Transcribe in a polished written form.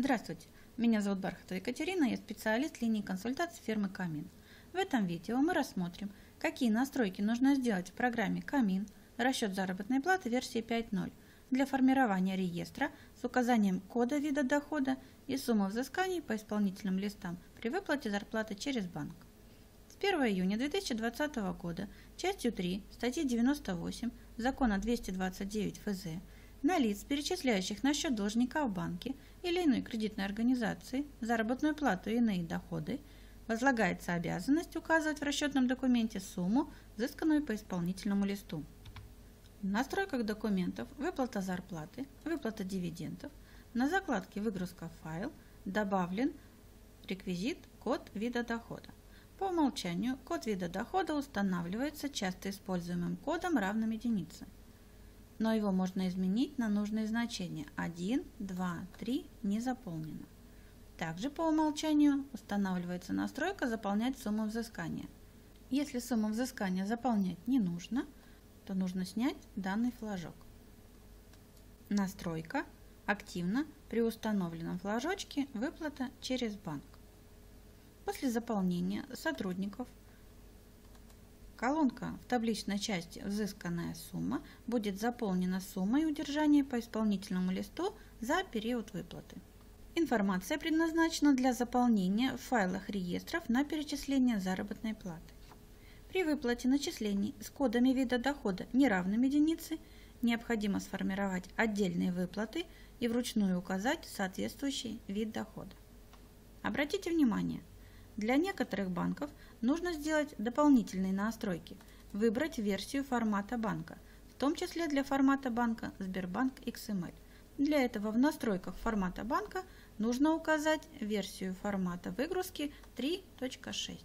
Здравствуйте, меня зовут Бархатова Екатерина, я специалист линии консультаций фирмы Камин. В этом видео мы рассмотрим, какие настройки нужно сделать в программе Камин «Расчет заработной платы» версии 5.0 для формирования реестра с указанием кода вида дохода и суммы взысканий по исполнительным листам при выплате зарплаты через банк. С 1 июня 2020 года частью 3 статьи 98 Закона 229 ФЗ на лиц, перечисляющих на счет должника в банке или иной кредитной организации заработную плату и иные доходы, возлагается обязанность указывать в расчетном документе сумму, взысканную по исполнительному листу. В настройках документов «Выплата зарплаты», «Выплата дивидендов» на закладке «Выгрузка в файл» добавлен реквизит «Код вида дохода». По умолчанию код вида дохода устанавливается часто используемым кодом равным единице, но его можно изменить на нужные значения 1, 2, 3 не заполнено. Также по умолчанию устанавливается настройка «Заполнять сумму взыскания». Если сумму взыскания заполнять не нужно, то нужно снять данный флажок. Настройка активна при установленном флажочке «Выплата через банк». После заполнения сотрудников колонка в табличной части «Взысканная сумма» будет заполнена суммой удержания по исполнительному листу за период выплаты. Информация предназначена для заполнения в файлах реестров на перечисление заработной платы. При выплате начислений с кодами вида дохода неравным единице необходимо сформировать отдельные выплаты и вручную указать соответствующий вид дохода. Обратите внимание, для некоторых банков нужно сделать дополнительные настройки, выбрать версию формата банка, в том числе для формата банка Сбербанк XML. Для этого в настройках формата банка нужно указать версию формата выгрузки 3.6.